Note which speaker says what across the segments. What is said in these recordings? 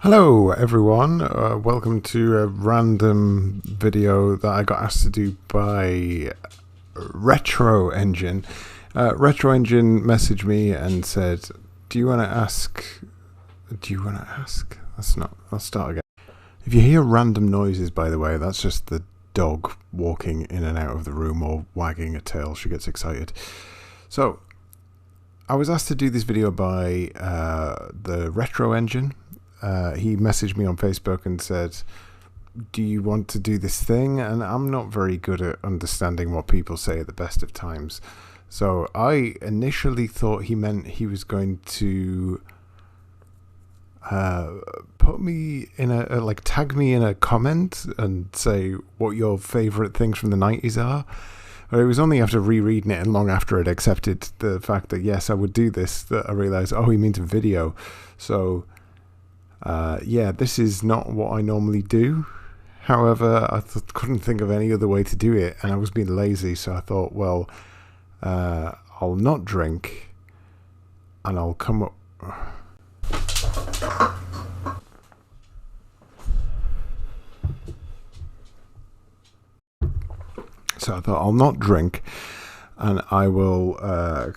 Speaker 1: Hello everyone, welcome to a random video that I got asked to do by Retro Engine. Retro Engine messaged me and said, do you want to ask, I'll start again. If you hear random noises, by the way, that's just the dog walking in and out of the room or wagging a tail. She gets excited. So, I was asked to do this video by the Retro Engine. He messaged me on Facebook and said, do you want to do this thing? And I'm not very good at understanding what people say at the best of times. So I initially thought he meant he was going to put me in tag me in a comment and say what your favorite things from the 90s are. But it was only after rereading it and long after I'd accepted the fact that yes, I would do this that I realized, oh, he means a video. So yeah, this is not what I normally do. However, I couldn't think of any other way to do it, and I was being lazy, so I thought, well, I'll not drink, and I'll come up. So I thought, I'll not drink, and I will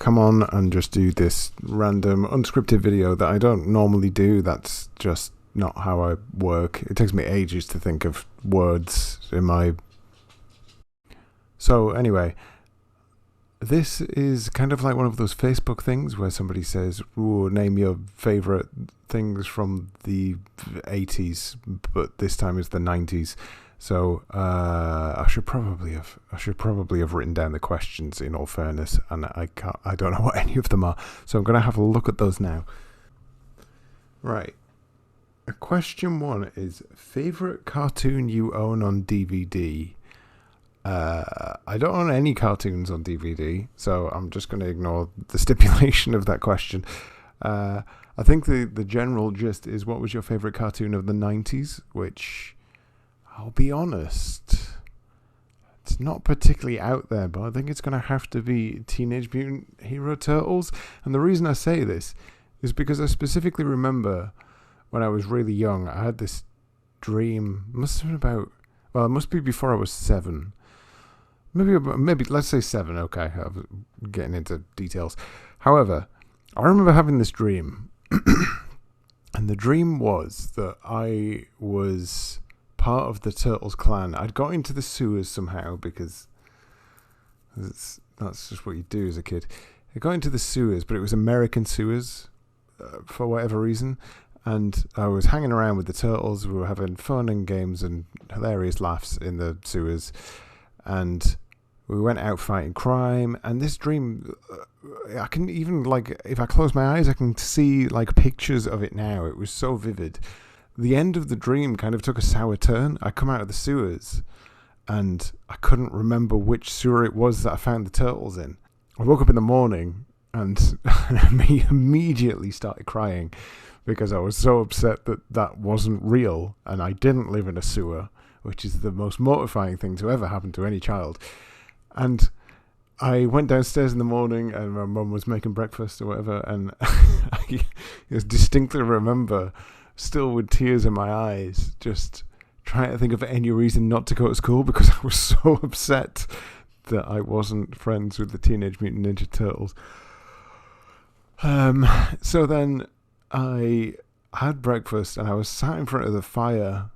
Speaker 1: come on and just do this random unscripted video that I don't normally do. That's just not how I work. It takes me ages to think of words in my... So anyway, this is kind of like one of those Facebook things where somebody says, ooh, name your favorite things from the 80s, but this time it's the 90s. So I should probably have written down the questions in all fairness, and I don't know what any of them are. So I'm going to have a look at those now. Right. Question 1 is favorite cartoon you own on DVD. I don't own any cartoons on DVD, so I'm just going to ignore the stipulation of that question. I think the general gist is, what was your favorite cartoon of the 90s, which... I'll be honest, it's not particularly out there, but I think it's going to have to be Teenage Mutant Hero Turtles. And the reason I say this is because I specifically remember when I was really young, I had this dream. It must have been it must be before I was 7. Maybe let's say 7. Okay, I'm getting into details. However, I remember having this dream, and the dream was that I was part of the Turtles clan. I'd got into the sewers somehow, because that's just what you do as a kid. I got into the sewers, but it was American sewers for whatever reason, and I was hanging around with the Turtles. We were having fun and games and hilarious laughs in the sewers, and we went out fighting crime. And this dream, I can even, if I close my eyes, I can see pictures of it now. It was so vivid. The end of the dream kind of took a sour turn. I come out of the sewers and I couldn't remember which sewer it was that I found the Turtles in. I woke up in the morning and I immediately started crying because I was so upset that that wasn't real and I didn't live in a sewer, which is the most mortifying thing to ever happen to any child. And I went downstairs in the morning and my mum was making breakfast or whatever, and I distinctly remember, still with tears in my eyes, just trying to think of any reason not to go to school because I was so upset that I wasn't friends with the Teenage Mutant Ninja Turtles. So then I had breakfast and I was sat in front of the fire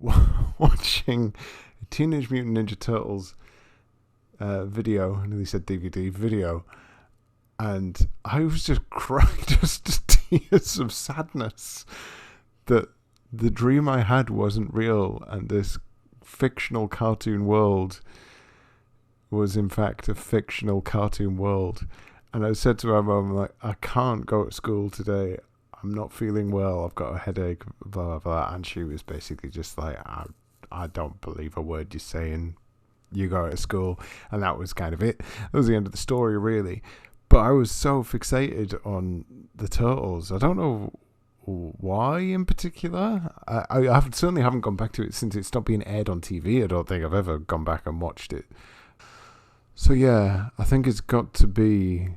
Speaker 1: watching a Teenage Mutant Ninja Turtles video. I nearly said DVD video. And I was just crying, just tears of sadness that the dream I had wasn't real, and this fictional cartoon world was in fact a fictional cartoon world. And I said to my mum, I can't go to school today. I'm not feeling well. I've got a headache, blah, blah, blah. And she was basically just like, I don't believe a word you're saying. You go to school. And that was kind of it. That was the end of the story, really. But I was so fixated on the Turtles. I don't know why in particular. I certainly haven't gone back to it since it stopped being aired on TV. I don't think I've ever gone back and watched it. So yeah, I think it's got to be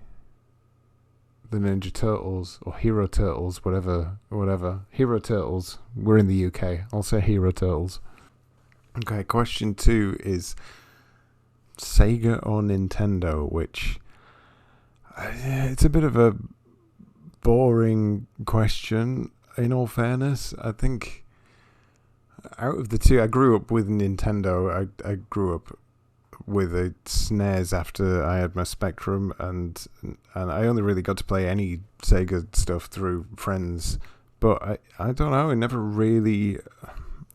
Speaker 1: the Ninja Turtles or Hero Turtles, whatever. Hero Turtles. We're in the UK. I'll say Hero Turtles. Okay, question 2 is Sega or Nintendo, which it's a bit of a boring question, in all fairness. I think out of the two, I grew up with Nintendo. I grew up with a SNES after I had my Spectrum, and I only really got to play any Sega stuff through friends. But I don't know,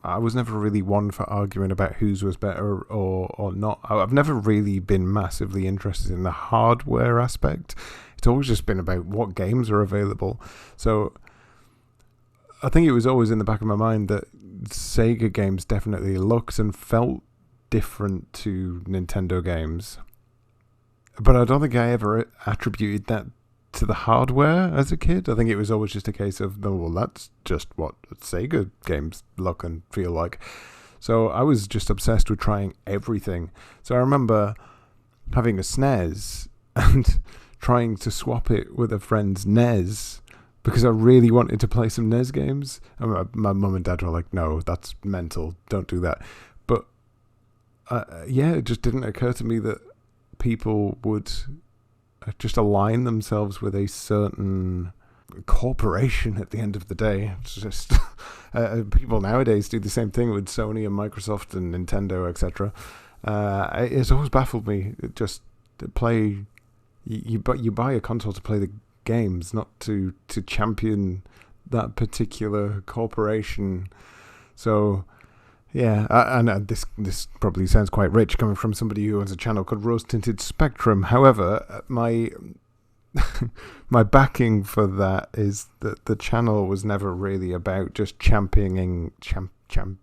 Speaker 1: I was never really one for arguing about whose was better or not. I've never really been massively interested in the hardware aspect. It's always just been about what games are available. So I think it was always in the back of my mind that Sega games definitely looked and felt different to Nintendo games. But I don't think I ever attributed that to the hardware as a kid. I think it was always just a case of, no, well, that's just what Sega games look and feel like. So I was just obsessed with trying everything. So I remember having a SNES and trying to swap it with a friend's NES because I really wanted to play some NES games. And my mum and dad were like, no, that's mental, don't do that. But it just didn't occur to me that people would just align themselves with a certain corporation at the end of the day. It's just people nowadays do the same thing with Sony and Microsoft and Nintendo, etc. It's always baffled me. Just to play, you buy a console to play the games, not to champion that particular corporation. So yeah, and this probably sounds quite rich coming from somebody who owns a channel called RoseTintedSpectrum. However, my my backing for that is that the channel was never really about just championing Spectrum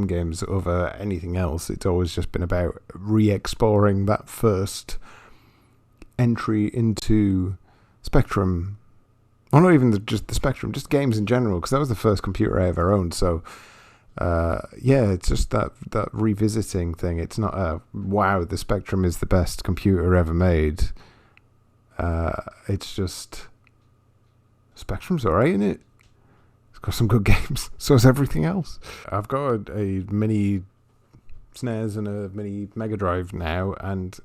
Speaker 1: games over anything else. It's always just been about re-exploring that first entry into Spectrum. Well, not even just the Spectrum, just games in general, because that was the first computer I ever owned. So, it's just that revisiting thing. It's not wow, the Spectrum is the best computer ever made. It's just Spectrum's alright, isn't it? It's got some good games. So is everything else. I've got a mini SNES and a mini Mega Drive now, and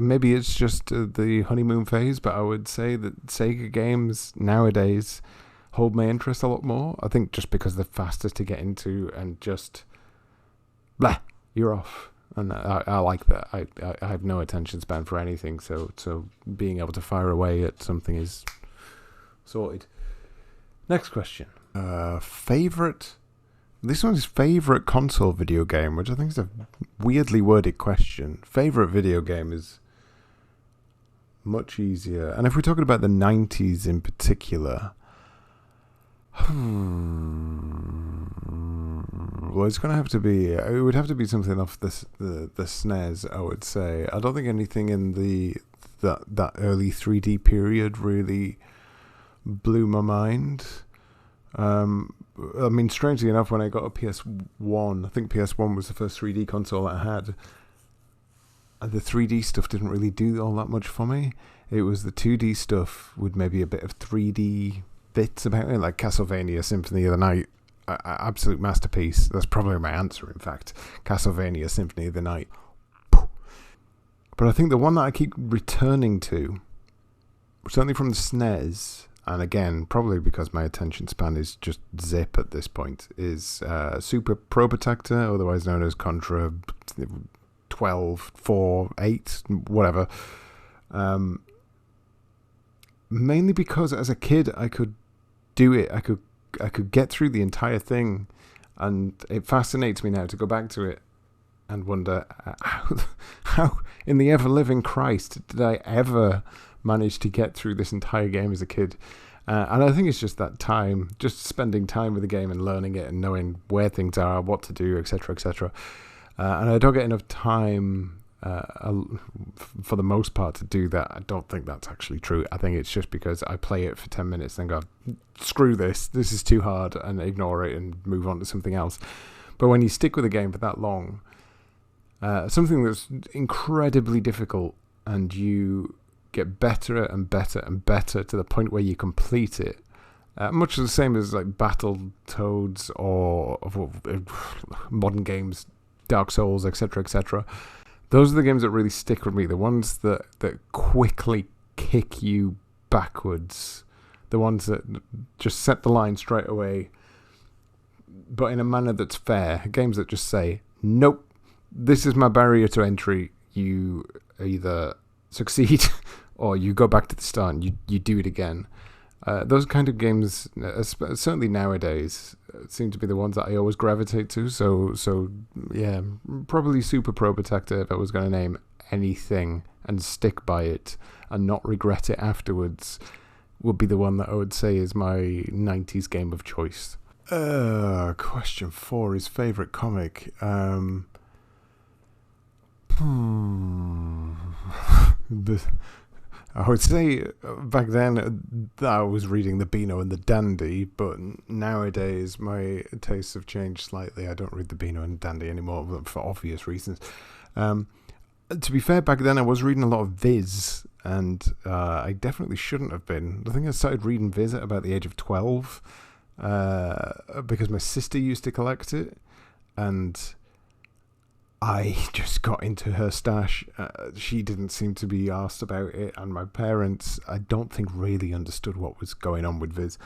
Speaker 1: maybe it's just the honeymoon phase, but I would say that Sega games nowadays hold my interest a lot more. I think just because they're faster to get into and just you're off, and I like that. I have no attention span for anything, so being able to fire away at something is sorted. Next question. This one's favorite console video game, which I think is a weirdly worded question. Favorite video game is much easier. And if we're talking about the 90s in particular, well, it's going to have to be, it would have to be something off the SNES, I would say. I don't think anything in that early 3D period really blew my mind. I mean, strangely enough, when I got a PS1, I think PS1 was the first 3D console I had, the 3D stuff didn't really do all that much for me. It was the 2D stuff with maybe a bit of 3D bits about it, like Castlevania Symphony of the Night. Absolute masterpiece. That's probably my answer, in fact. Castlevania Symphony of the Night. But I think the one that I keep returning to, certainly from the SNES, and again, probably because my attention span is just zip at this point, is Super Pro Protector, otherwise known as Contra 12, 4, 8, whatever. Mainly because as a kid I could do it. I could get through the entire thing, and it fascinates me now to go back to it and wonder how in the ever-living Christ did I ever manage to get through this entire game as a kid. And I think it's just that time, just spending time with the game and learning it and knowing where things are, what to do, etc., etc. And I don't get enough time for the most part to do that. I don't think that's actually true. I think it's just because I play it for 10 minutes and go, screw this is too hard, and ignore it and move on to something else. But when you stick with a game for that long, something that's incredibly difficult and you get better and better and better to the point where you complete it. Much the same as like Battletoads or modern games, Dark Souls, etc., etc. Those are the games that really stick with me. The ones that quickly kick you backwards. The ones that just set the line straight away, but in a manner that's fair. Games that just say, nope, this is my barrier to entry. You either succeed or you go back to the start and you do it again. Those kind of games, certainly nowadays, seem to be the ones that I always gravitate to. So yeah, probably Super Pro Protector, if I was going to name anything and stick by it and not regret it afterwards, would be the one that I would say is my 90s game of choice. Question 4 is favourite comic. I would say back then I was reading the Beano and the Dandy, but nowadays my tastes have changed slightly. I don't read the Beano and Dandy anymore for obvious reasons. To be fair, back then I was reading a lot of Viz, and I definitely shouldn't have been. I think I started reading Viz at about the age of 12 because my sister used to collect it, and I just got into her stash. She didn't seem to be asked about it, and my parents, I don't think, really understood what was going on with Viz.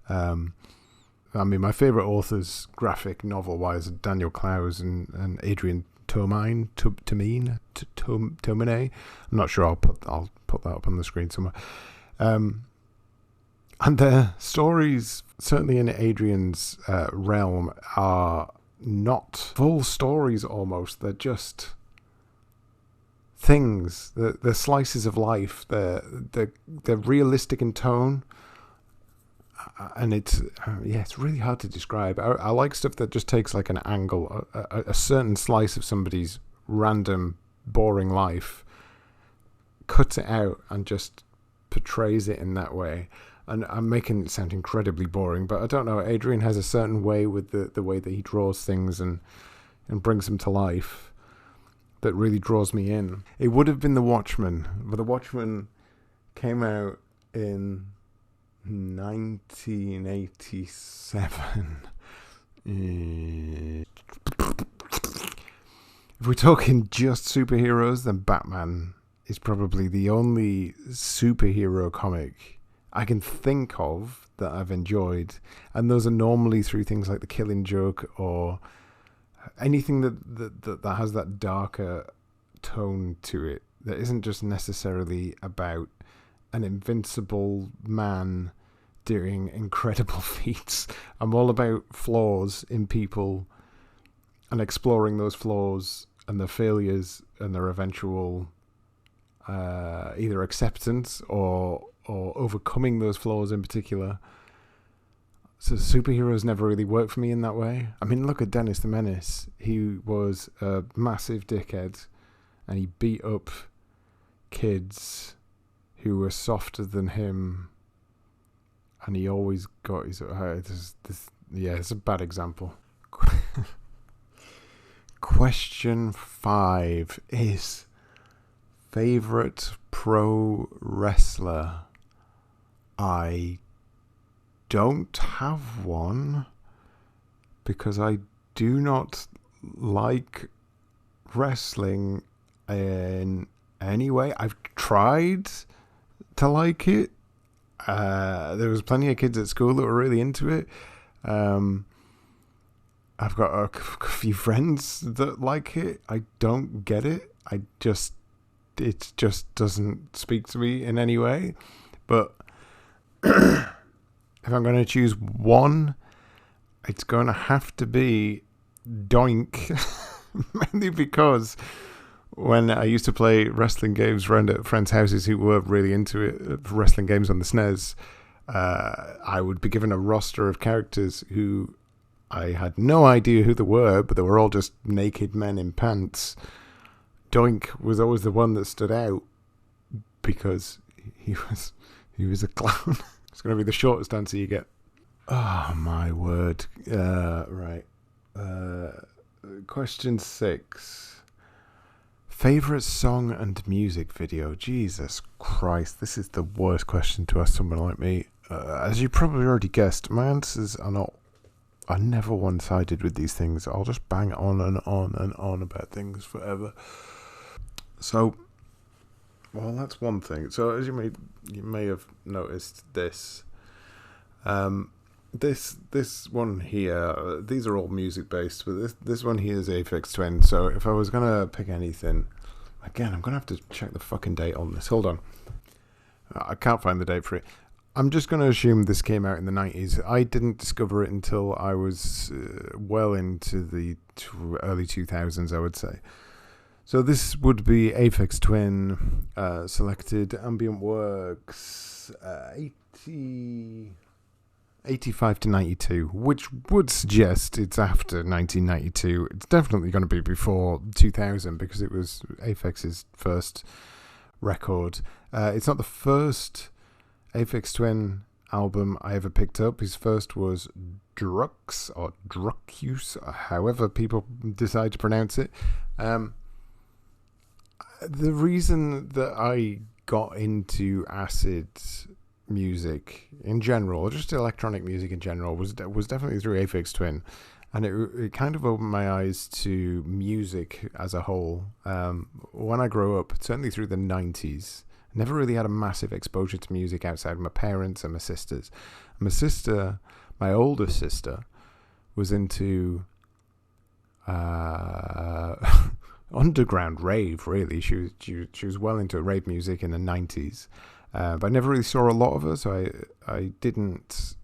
Speaker 1: I mean, my favourite authors, graphic novel-wise, are Daniel Clowes and Adrian Tomine. I'm not sure. I'll put that up on the screen somewhere. And their stories, certainly in Adrian's realm, are not full stories almost. They're just things. They're slices of life. They're realistic in tone. And it's really hard to describe. I like stuff that just takes like an angle, a certain slice of somebody's random, boring life, cuts it out and just portrays it in that way. And I'm making it sound incredibly boring, but I don't know. Adrian has a certain way with the way that he draws things and brings them to life that really draws me in. It would have been The Watchmen, but The Watchmen came out in 1987. If we're talking just superheroes, then Batman is probably the only superhero comic I can think of that I've enjoyed, and those are normally through things like The Killing Joke or anything that has that darker tone to it, that isn't just necessarily about an invincible man doing incredible feats. I'm all about flaws in people and exploring those flaws and their failures and their eventual either acceptance or overcoming those flaws in particular. So superheroes never really worked for me in that way. I mean, look at Dennis the Menace. He was a massive dickhead and he beat up kids who were softer than him, and he always got his... it's a bad example. Question 5 is favorite pro wrestler. I don't have one because I do not like wrestling in any way. I've tried to like it. There was plenty of kids at school that were really into it. I've got a few friends that like it. I don't get it. It just doesn't speak to me in any way. But if I'm going to choose one, it's going to have to be Doink. Mainly because when I used to play wrestling games around at friends' houses who were really into it, wrestling games on the SNES, I would be given a roster of characters who I had no idea who they were, but they were all just naked men in pants. Doink was always the one that stood out because he was a clown. It's going to be the shortest answer you get. Oh my word. Right. Question 6. Favorite song and music video? Jesus Christ, this is the worst question to ask someone like me. As you probably already guessed, my answers are never one-sided with these things. I'll just bang on and on and on about things forever. So, well, that's one thing. So, as you may have noticed this. This one here, these are all music based, but this one here is Aphex Twin. So if I was gonna pick anything, again, I'm gonna have to check the fucking date on this. Hold on, I can't find the date for it. I'm just gonna assume this came out in the 90s. I didn't discover it until I was well into the early 2000s, I would say. So this would be Aphex Twin, selected ambient works, 85 to 92, which would suggest it's after 1992. It's definitely going to be before 2000 because it was Aphex's first record. It's not the first Aphex Twin album I ever picked up. His first was Drux, or Drucuse, however people decide to pronounce it. The reason that I got into acid music in general, or just electronic music in general, was definitely through Aphex Twin, and it kind of opened my eyes to music as a whole. When I grew up, certainly through the 90s, I never really had a massive exposure to music outside of my parents and my sisters. My older sister, was into underground rave, really. She was well into rave music in the 90s. But I never really saw a lot of her, so I didn't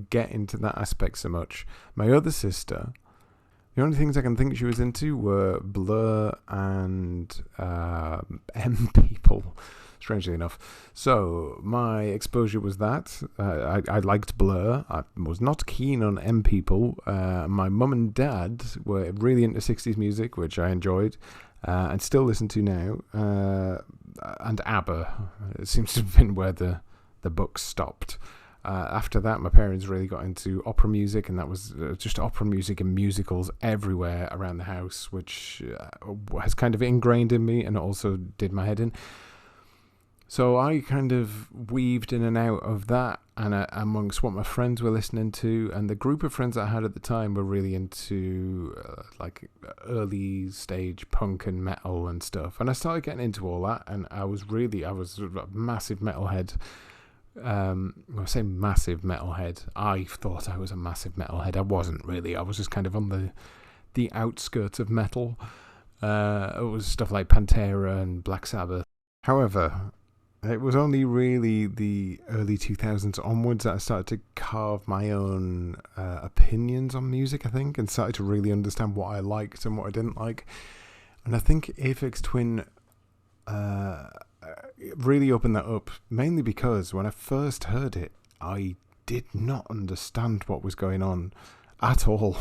Speaker 1: get into that aspect so much. My other sister, the only things I can think she was into were Blur and M People, strangely enough. So my exposure was that. I liked Blur. I was not keen on M People. My mum and dad were really into 60s music, which I enjoyed. And still listen to now, and ABBA. It seems to have been where the book stopped. After that, my parents really got into opera music, and that was just opera music and musicals everywhere around the house, which has kind of ingrained in me and also did my head in. So I kind of weaved in and out of that, and amongst what my friends were listening to, and the group of friends I had at the time were really into like early stage punk and metal and stuff. And I started getting into all that, and I was a massive metalhead. When I say massive metalhead, I thought I was a massive metalhead. I wasn't really. I was just kind of on the outskirts of metal. It was stuff like Pantera and Black Sabbath. However, it was only really the early 2000s onwards that I started to carve my own opinions on music, I think, and started to really understand what I liked and what I didn't like. And I think Aphex Twin really opened that up, mainly because when I first heard it, I did not understand what was going on at all.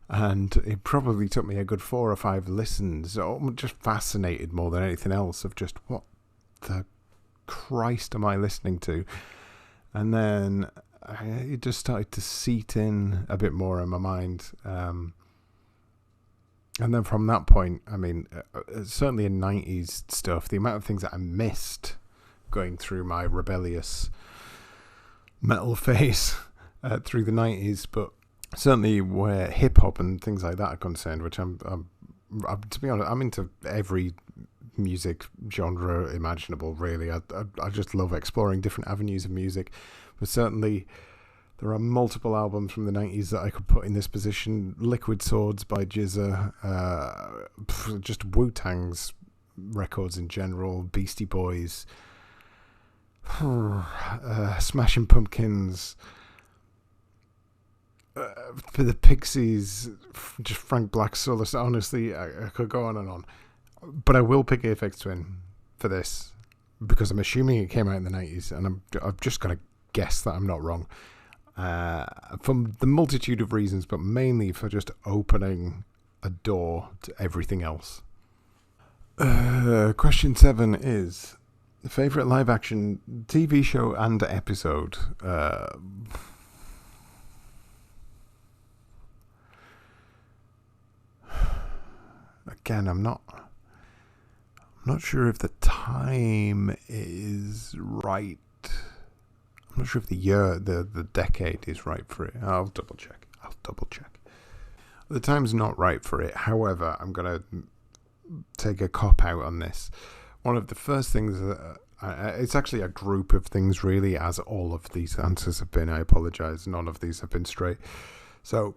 Speaker 1: And it probably took me a good 4 or 5 listens, so just fascinated more than anything else of just what the Christ am I listening to? And then it just started to seat in a bit more in my mind. And then from that point, I mean, certainly in 90s stuff, the amount of things that I missed going through my rebellious metal phase through the 90s, but certainly where hip hop and things like that are concerned, which I'm to be honest, I'm into every music genre imaginable, really. I just love exploring different avenues of music, but certainly there are multiple albums from the 90s that I could put in this position. Liquid Swords by Jizza, just Wu-Tang's records in general, Beastie Boys, Smashing Pumpkins, for the Pixies, just Frank Black Solis. Honestly, I could go on and on. But I will pick Aphex Twin for this because I'm assuming it came out in the 90s, and I'm just going to guess that I'm not wrong. For the multitude of reasons, but mainly for just opening a door to everything else. Question 7 is favourite live action TV show and episode. Again, I'm not not sure if the time is right. I'm not sure if the year, the decade is right for it. I'll double check. The time's not right for it. However, I'm going to take a cop out on this. One of the first things, it's actually a group of things really, as all of these answers have been. I apologize. None of these have been straight. So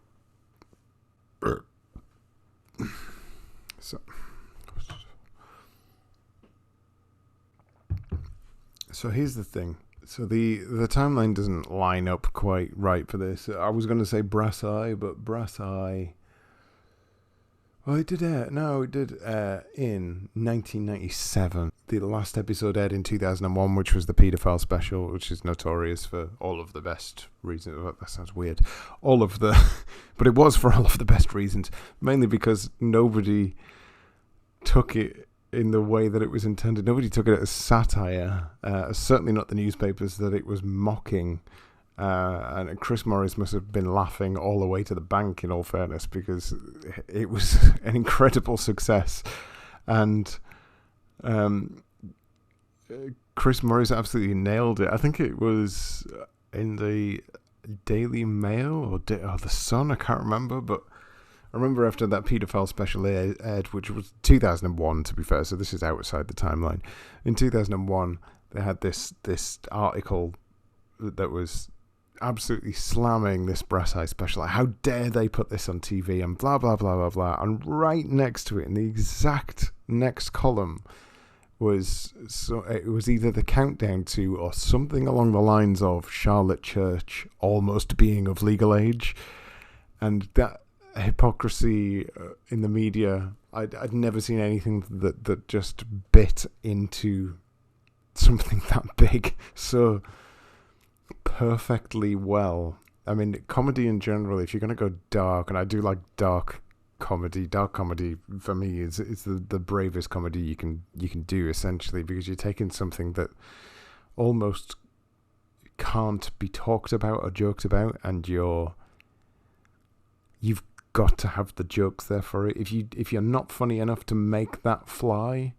Speaker 1: here's the thing. So the timeline doesn't line up quite right for this. I was going to say Brass Eye, but Brass Eye... Well, it did air. No, it did air in 1997. The last episode aired in 2001, which was the paedophile special, which is notorious for all of the best reasons. Oh, that sounds weird. But it was for all of the best reasons. Mainly because nobody took it in the way that it was intended. Nobody took it as satire. Certainly not the newspapers that it was mocking. And Chris Morris must have been laughing all the way to the bank, in all fairness, because it was an incredible success. And Chris Morris absolutely nailed it. I think it was in the Daily Mail or the Sun, I can't remember, but I remember after that paedophile special aired, which was 2001 to be fair, so this is outside the timeline. In 2001, they had this article that was absolutely slamming this Brass Eye special. Like, how dare they put this on TV and blah, blah, blah, blah, blah. And right next to it, in the exact next column, it was either the countdown to or something along the lines of Charlotte Church almost being of legal age. And that hypocrisy in the media, I'd never seen anything that just bit into something that big so perfectly well. I mean, comedy in general, if you're going to go dark, and I do like dark comedy for me is the bravest comedy you can do, essentially, because you're taking something that almost can't be talked about or joked about, and you've got to have the jokes there for it. If you're not funny enough to make that fly,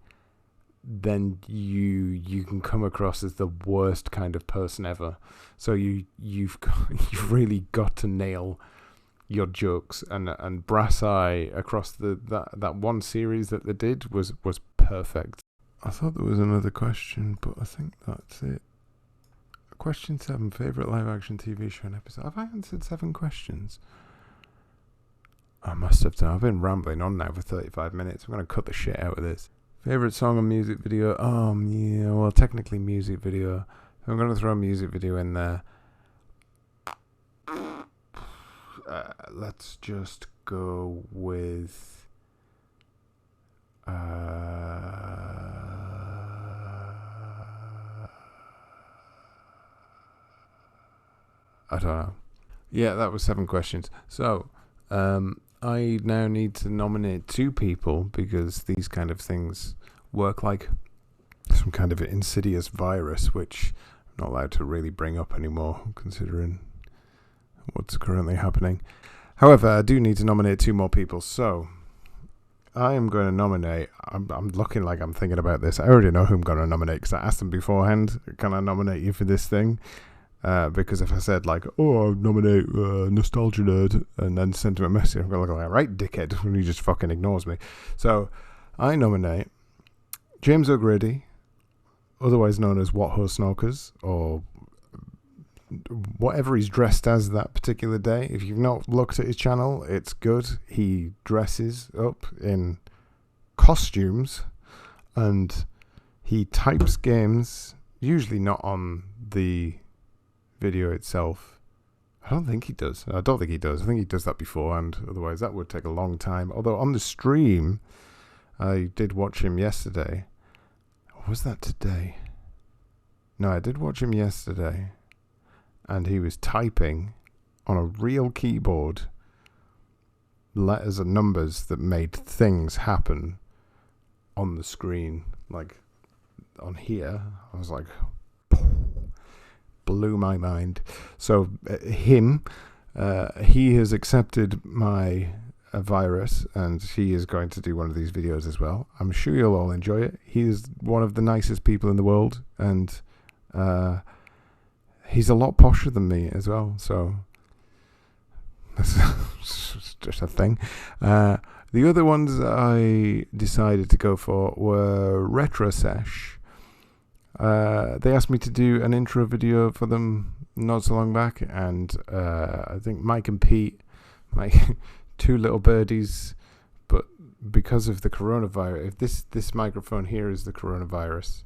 Speaker 1: then you can come across as the worst kind of person ever. So you've really got to nail your jokes, and Brass Eye across that one series that they did was perfect. I thought there was another question, but I think that's it. Question 7: favorite live action TV show and episode. Have I answered 7 questions? I must have done. I've been rambling on now for 35 minutes. I'm going to cut the shit out of this. Favorite song and music video? Yeah, well, technically music video. I'm going to throw a music video in there. Let's just go with... I don't know. Yeah, that was 7 questions. So, I now need to nominate 2 people, because these kind of things work like some kind of insidious virus, which I'm not allowed to really bring up anymore, considering what's currently happening. However, I do need to nominate 2 more people, so I am going to nominate... I'm looking like I'm thinking about this. I already know who I'm going to nominate, because I asked them beforehand, can I nominate you for this thing? Because if I said, like, I'll nominate Nostalgia Nerd, and then send him a message, I'm going to look like, right, dickhead, and he just fucking ignores me. So, I nominate James O'Grady, otherwise known as What Ho Snorkers, or whatever he's dressed as that particular day. If you've not looked at his channel, it's good. He dresses up in costumes, and he types games, usually not on the video itself. I don't think he does. I think he does that beforehand. Otherwise, that would take a long time. Although on the stream, I did watch him yesterday. Or was that today? No, I did watch him yesterday. And he was typing on a real keyboard letters and numbers that made things happen on the screen. Like, on here, I was like... blew my mind. So he has accepted my a virus, and he is going to do one of these videos as well. I'm sure you'll all enjoy it. He is one of the nicest people in the world, and he's a lot posher than me as well, so that's just a thing. The other ones I decided to go for were Retro Sesh. They asked me to do an intro video for them not so long back, and I think Mike and Pete, my two little birdies, but because of the coronavirus, if this microphone here is the coronavirus,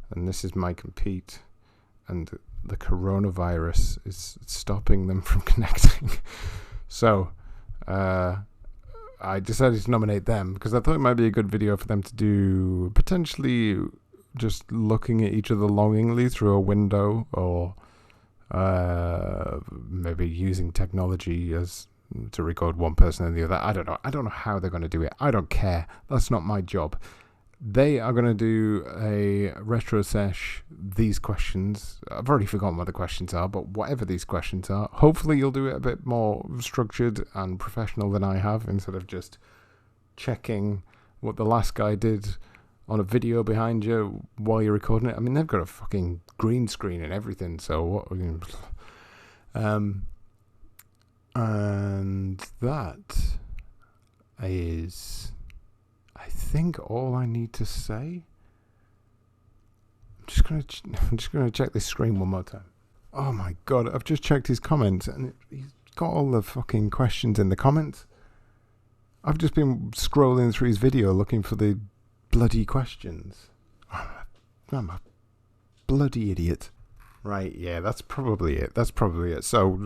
Speaker 1: and this is Mike and Pete, and the coronavirus is stopping them from connecting. So I decided to nominate them because I thought it might be a good video for them to do, potentially just looking at each other longingly through a window, or maybe using technology as to record one person and the other. I don't know how they're going to do it. I don't care. That's not my job. They are going to do a retro sesh, these questions. I've already forgotten what the questions are, but whatever these questions are, hopefully you'll do it a bit more structured and professional than I have, instead of just checking what the last guy did on a video behind you while you're recording it. I mean, they've got a fucking green screen and everything, so what? And that is, I think, all I need to say. I'm just gonna check this screen one more time. Oh my god, I've just checked his comments, and he's got all the fucking questions in the comments. I've just been scrolling through his video looking for the bloody questions. I'm a bloody idiot. Right, yeah, that's probably it. So,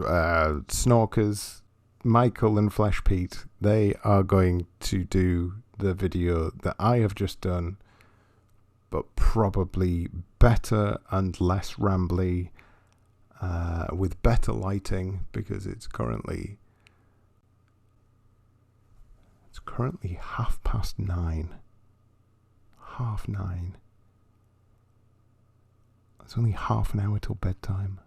Speaker 1: Snorkers, Michael and Flesh Pete, they are going to do the video that I have just done, but probably better and less rambly, with better lighting, because it's currently 9:30. 9:30. It's only half an hour till bedtime.